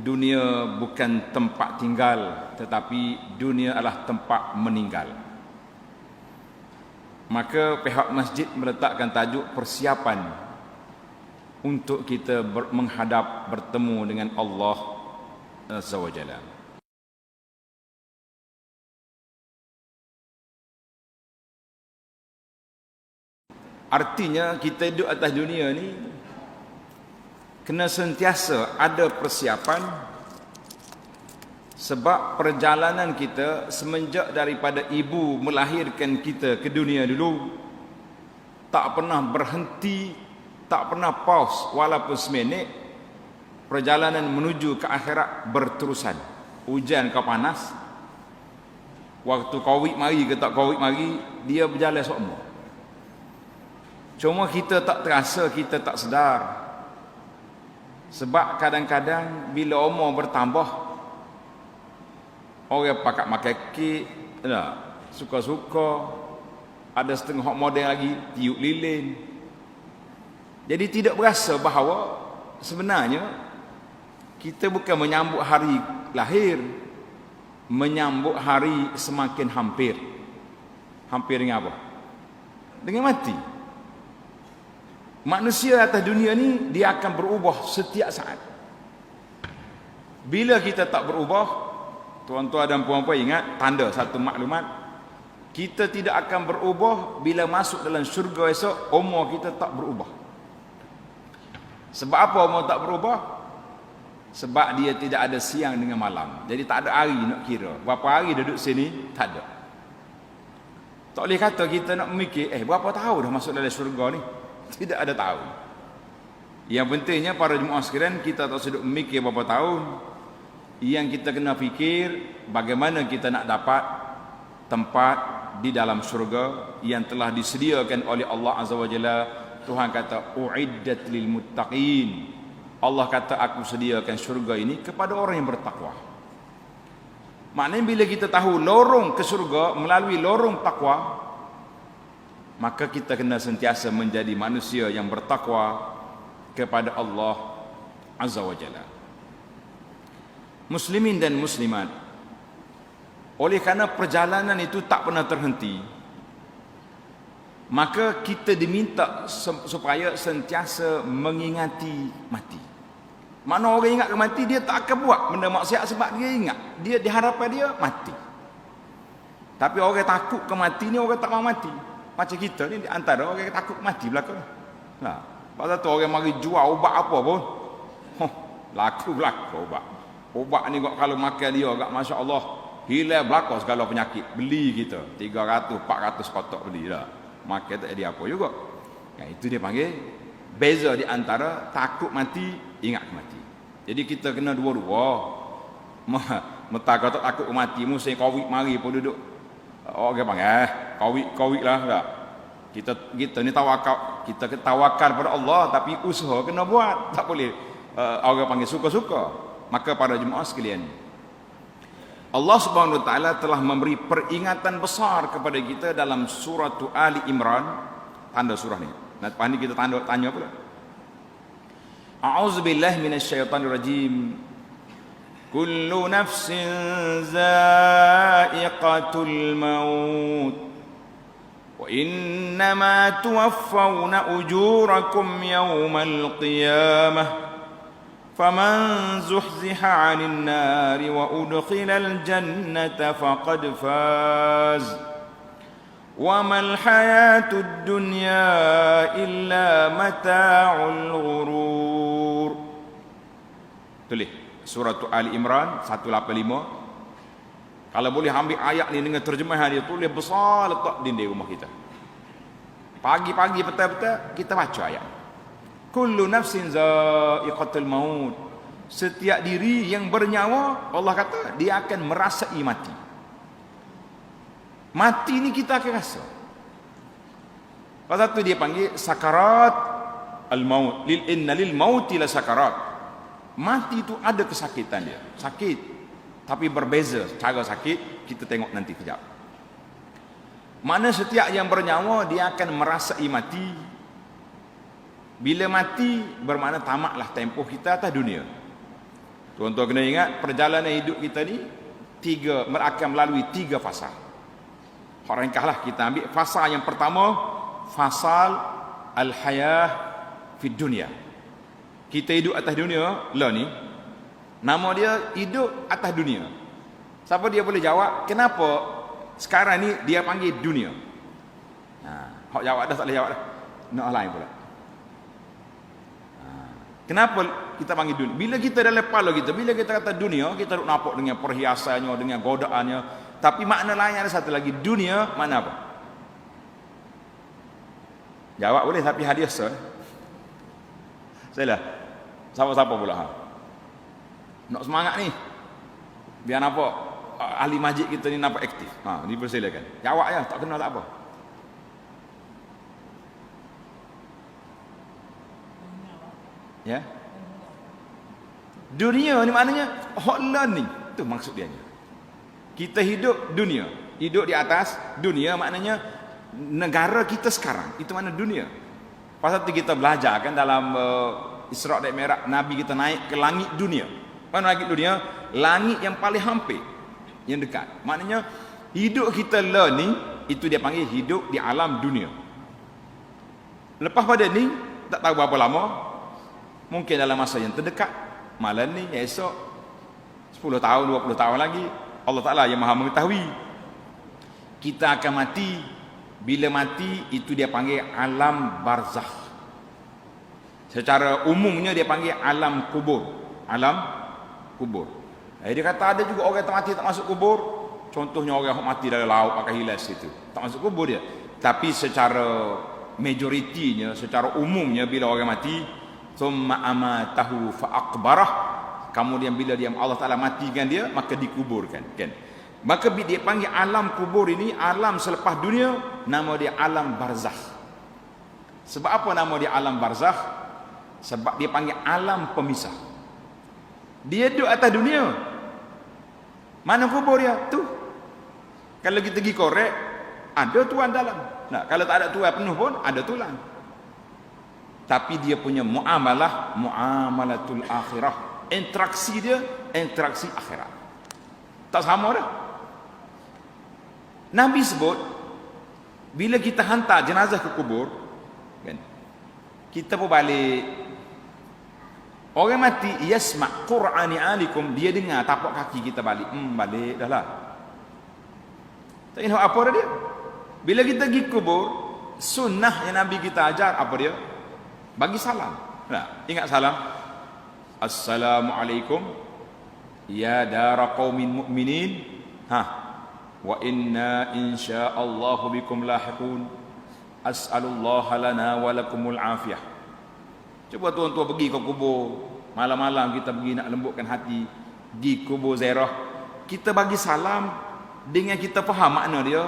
dunia bukan tempat tinggal, tetapi dunia adalah tempat meninggal. Maka pihak masjid meletakkan tajuk persiapan untuk kita menghadap bertemu dengan Allah Azza wa Jalla. Artinya kita hidup atas dunia ni kena sentiasa ada persiapan, sebab perjalanan kita semenjak daripada ibu melahirkan kita ke dunia dulu tak pernah berhenti, tak pernah pause walaupun seminit. Perjalanan menuju ke akhirat berterusan. Hujan ke panas, waktu Covid mari ke tak Covid mari, dia berjalan semua. Cuma kita tak terasa, kita tak sedar. Sebab kadang-kadang bila umur bertambah, orang pakat makan kek, suka-suka, ada setengah model lagi tiup lilin. Jadi tidak berasa bahawa sebenarnya kita bukan menyambut hari lahir, menyambut hari semakin hampir. Hampir dengan apa? Dengan mati. Manusia atas dunia ni dia akan berubah setiap saat. Bila kita tak berubah, tuan-tuan dan puan-puan ingat tanda satu maklumat, kita tidak akan berubah bila masuk dalam syurga esok, umur kita tak berubah. Sebab apa umur tak berubah? Sebab dia tidak ada siang dengan malam. Jadi tak ada hari nak kira. Berapa hari duduk sini, tak ada. Tak boleh kata kita nak memikir, berapa tahun dah masuk dalam syurga ni? Tidak ada tahu. Yang pentingnya para jemaah sekalian, kita tak seduk memikir berapa tahun. Yang kita kena fikir, bagaimana kita nak dapat tempat di dalam syurga yang telah disediakan oleh Allah Azza wa Jalla. Tuhan kata, uiddat lil muttaqin. Allah kata, aku sediakan syurga ini kepada orang yang bertakwa. Maknanya bila kita tahu lorong ke syurga melalui lorong takwa, maka kita kena sentiasa menjadi manusia yang bertakwa kepada Allah Azza wa Jalla. Muslimin dan muslimat, oleh kerana perjalanan itu tak pernah terhenti, maka kita diminta supaya sentiasa mengingati mati. Mana orang ingat ke mati, dia tak akan buat benda maksiat sebab dia ingat. Dia diharapan dia mati. Tapi orang takut ke mati ni orang tak mau mati. Macam kita ni antara orang takut mati belakang. Nah, pasal tu orang mari jual ubat apa pun. Laku ubat. Ubat ni kalau makan dia agak masya-Allah hilang belakang segala penyakit. Beli kita 300 400 kotak beli dah. Makan tak jadi apa juga. Itu dia panggil beza di antara takut mati, ingat mati. Jadi kita kena dua-dua. Mentaka tak takut mati, musim Covid mari pun duduk. Orang panggil Covid lah tak. Kita ni tawakal, kita tawakal pada Allah, tapi usaha kena buat. Tak boleh orang panggil suka-suka. Maka para jemaah sekalian, Allah Subhanahu wa taala telah memberi peringatan besar kepada kita dalam surah Ali Imran. Tanda surah ni. Nanti ni kita tanya pula. A'udzubillahi minasyaitonir rajim. Kullu nafsin za'iqatul maut. Wa innama tuwaffawna ujurakum yawmal qiyamah. Faman zuhziha 'anil nari wa udkhilal jannata faqad faz. Wa mal hayatud dunya illa mata'ul ghurur. Tulis surah Ali Imran 185. Kalau boleh ambil ayat ni dengan terjemahan dia, tulis besar letak dinding rumah kita. Pagi-pagi petang-petang kita baca ayat. Kullu nafsin za'iqatul maut. Setiap diri yang bernyawa, Allah kata dia akan merasai mati. Mati ni kita akan rasa. Pasal tu dia panggil sakarat al-maut. Inna lil mauti la sakarat. Mati itu ada kesakitan dia. Sakit. Tapi berbeza cara sakit, kita tengok nanti kejap. Mana setiap yang bernyawa dia akan merasai mati. Bila mati bermakna tamatlah tempoh kita atas dunia. Tuan-tuan kena ingat, perjalanan hidup kita ni akan melalui 3 fasa. Ringkaslah kita ambil fasa yang pertama, fasal al-hayah fi dunia. Kita hidup atas dunia lah ni. Nama dia hidup atas dunia. Siapa dia boleh jawab kenapa sekarang ni dia panggil dunia? Hak jawab dah, tak boleh jawab dah. Nak lain pula. Kenapa kita panggil dunia? Bila kita dalam kepala kita, bila kita kata dunia, kita duk nampak dengan perhiasannya, dengan godaannya. Tapi makna lain ada satu lagi. Dunia makna apa? Jawab boleh tapi hadiah sah. Saya lah. Siapa-siapa pula ha? Nak semangat ni. Biar nampak ahli masjid kita ni nampak aktif. Dipersilakan. Jawab ya, tak kenal tak apa. Ya. Dunia ni maknanya hotlan ni. Itu maksud dia. Kita hidup dunia. Hidup di atas dunia maknanya negara kita sekarang. Itu makna dunia. Pasal tu kita belajar kan dalam Isra' dan Mi'raj, Nabi kita naik ke langit dunia. Mana langit dunia? Langit yang paling hampir, yang dekat. Maknanya hidup kita lah ni, itu dia panggil hidup di alam dunia. Lepas pada ni, tak tahu berapa lama, mungkin dalam masa yang terdekat, malam ni, esok 10 tahun, 20 tahun lagi, Allah Ta'ala yang maha mengetahui, kita akan mati. Bila mati, itu dia panggil alam barzakh. Secara umumnya dia panggil alam kubur. Alam kubur. Dia kata ada juga orang yang mati tak masuk kubur. Contohnya orang yang mati dalam laut pakai hilas itu, tak masuk kubur dia. Tapi secara majoritinya, secara umumnya, bila orang mati, thumma amatahu fa aqbarah, kemudian bila dia Allah Taala matikan dia, maka dikuburkan, kan? Maka dia panggil alam kubur ini alam selepas dunia, nama dia alam barzakh. Sebab apa nama dia alam barzakh? Sebab dia panggil alam pemisah. Dia duduk atas dunia. Mana kubur dia? Tu. Kalau kita pergi korek, ada tuan dalam. Nah, kalau tak ada tuan penuh pun, ada tulang. Tapi dia punya muamalatul akhirah. Interaksi dia, interaksi akhirat. Tak sama dah. Nabi sebut, bila kita hantar jenazah ke kubur, kan, kita pun balik. Orang mati, yasma' qur'ani alikum, dia dengar tapak kaki kita balik. Balik dah lah. Tak ingat apa dah dia. Bila kita pergi kubur, sunnah yang Nabi kita ajar, apa dia? Bagi salam. Nah, ingat salam. Assalamualaikum ya dara qaumin mu'minin. Wa inna insya'allahu bikum lahiqun. As'alullaha lana wa lakumul afiyah. Cuba tuan-tuan pergi ke kubur. Malam-malam kita pergi nak lembutkan hati, di kubur ziarah, kita bagi salam dengan kita faham makna dia,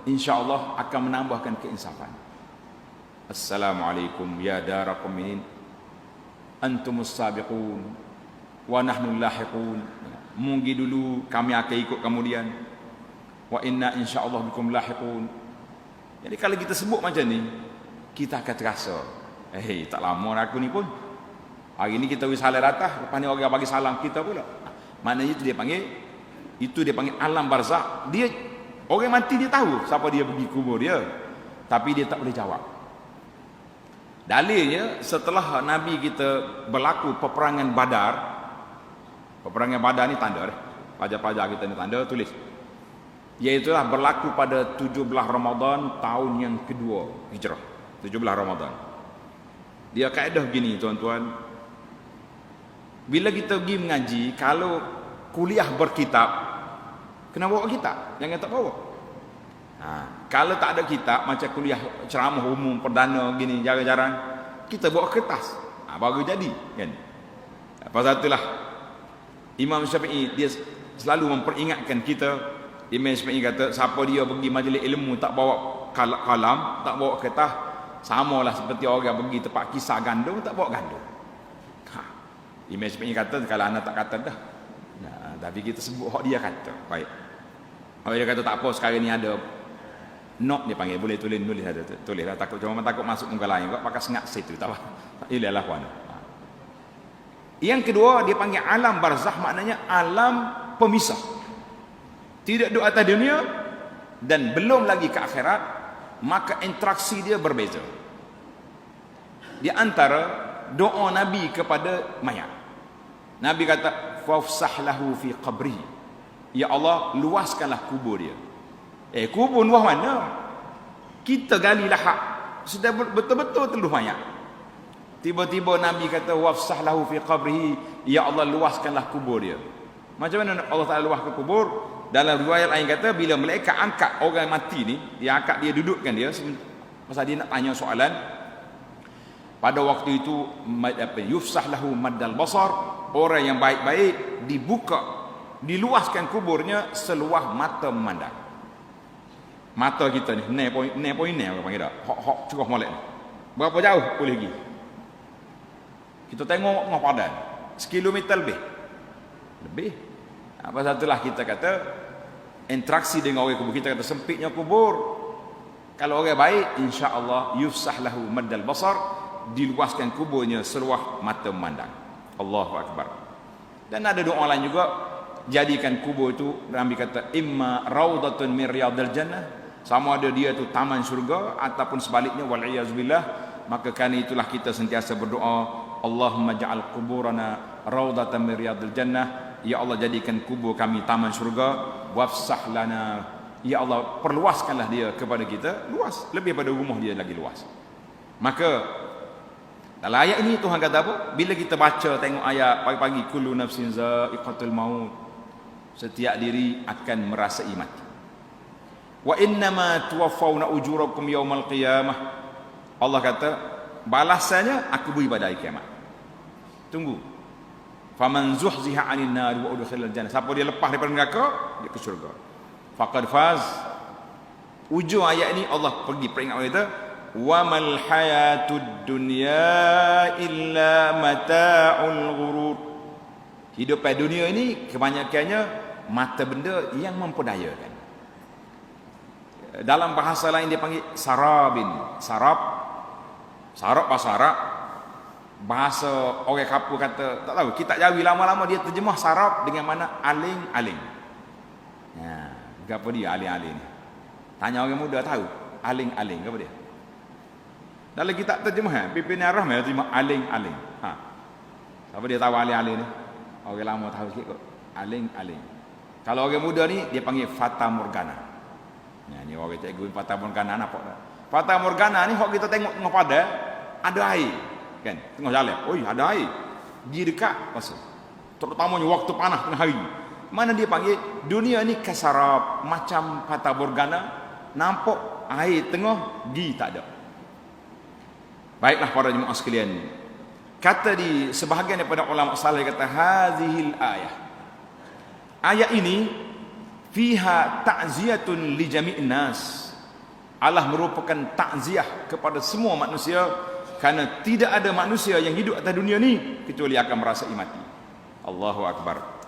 insya-Allah akan menambahkan keinsafan. Assalamualaikum ya dara qaumin antumus sabiqun wa nahnu lahiqun. Mungkin dulu kami akan ikut kemudian. Wa inna insya-Allah bikum lahiqun. Jadi kalau kita sebut macam ni, kita akan terasa, tak lama aku ni pun. Hari ni kita wisalah atas, lepas ni orang bagi salam kita pula. Maknanya itu dia panggil alam barzakh. Dia orang mati dia tahu siapa dia pergi kubur dia, tapi dia tak boleh jawab. Dalilnya setelah Nabi kita berlaku peperangan Badar. Peperangan Badar ni tanda dah. Pelajar-pelajar kita ni tanda tulis. Iaitulah berlaku pada 17 Ramadan tahun yang kedua Hijrah. 17 Ramadan. Dia kaedah begini tuan-tuan. Bila kita pergi mengaji, kalau kuliah berkitab, kena bawa kitab, jangan tak bawa. Kalau tak ada kitab, macam kuliah ceramah umum perdana gini, jarang-jarang, kita bawa kertas, baru jadi, kan? Pasal itulah Imam Syafi'i dia selalu memperingatkan kita. Imam Syafi'i kata, siapa dia pergi majlis ilmu tak bawa kalam, tak bawa kertas, samalah seperti orang pergi tempat kisah gandum tak bawa gandum. Imam Syafi'i kata, kalau anak tak kata dah. Tapi kita sebut hak dia kata. Baik. Kalau dia kata tak apa, sekarang ni ada note dia panggil, boleh tulis ada. Tulislah, takut cuma takut masuk muka lain kau pakai sengat situ, tak apa. Ilalah puan. Yang kedua dia panggil alam barzakh, maknanya alam pemisah. Tidak duduk atas dunia dan belum lagi ke akhirat, maka interaksi dia berbeza. Di antara doa Nabi kepada mayat, Nabi kata fafsah lahu fi qabrihi, ya Allah luaskanlah kubur dia. Kubur luas mana? Kita gali lahap sudah betul-betul teluh mayat. Tiba-tiba Nabi kata wafsah lahu fi qabrihi, ya Allah luaskanlah kubur dia. Macam mana Allah Taala luaskan kubur? Dalam riwayat lain kata bila malaikat angkat orang mati ni, dia angkat dia, dudukkan dia masa dia nak tanya soalan. Pada waktu itu yufsah lahu maddal basar, orang yang baik-baik dibuka, diluaskan kuburnya seluas mata memandang. Mata kita ni 0.0 orang panggil dak. Hok cukup molek ni. Berapa jauh boleh pergi? Kita tengok ngah padan. 1 kilometer lebih. Apa satulah kita kata interaksi dengan orang kubur, kita kata sempitnya kubur. Kalau orang baik, insya-Allah yufsah lahu maddal basar, diluaskan kuburnya seluas mata memandang. Allahu akbar. Dan ada doa lain juga, jadikan kubur itu Nabi kata imma raudatun min riyadil jannah, sama ada dia tu taman syurga ataupun sebaliknya wal iazubillah. Maka kerana itulah kita sentiasa berdoa, Allahumma ja'al kuburana raudatan min riyadil jannah, ya Allah jadikan kubur kami taman syurga, wafsah lana, ya Allah perluaskanlah dia kepada kita, luas lebih pada rumah dia lagi luas. Maka dalam ayat ini Tuhan kata apa? Bila kita baca tengok ayat pagi-pagi kullu nafsin za'iqatul maut, setiap diri akan merasai mati. Wa innama tuwaffawna ujurakum yaumal qiyamah, Allah kata balasannya aku beri pada hari kiamat. Tunggu. Faman zuhziha 'anil nar wa udkhilal jannah, siapa dia lepas daripada neraka, dia ke syurga. Faqad faz. Ujung ayat ini Allah pergi peringat kita, wa mal hayatud dunya illa mata'ul ghurur. Hidup pada dunia ini kebanyakannya mata benda yang memperdayakan. Dalam bahasa lain dia panggil sarabin. Sarab bahasa Arab. Bahasa orang kapur kata tak tahu, kitab Jawi lama-lama dia terjemah sarab dengan mana aling-aling. Apa dia aling-aling ni? Tanya orang muda tahu aling-aling apa dia? Dalam kitab terjemahan pimpinan Rahman dia terjemah aling-aling. Siapa dia tahu aling-aling ni? Orang lama tahu sikit kot. Aling-aling. Kalau orang muda ni dia panggil fata morgana. Ni orang cikgu fata morgana nampak tak? Fata morgana ni hok kita tengok tengah pada ada air kan, tengah jalan, oi ada air. Dia dekat pasal. Terutamanya waktu panas tengah hari. Mana dia panggil dunia ni kasarab, macam fata morgana, nampak air tengah, di tak ada. Baiklah para jemaah sekalian, kata di sebahagian daripada ulama saleh kata hazihil ayah. Ayat ini fiha ta'ziyatun li jami'in nas. Allah merupakan takziah kepada semua manusia kerana tidak ada manusia yang hidup atas dunia ni kecuali akan merasai mati. Allahu akbar.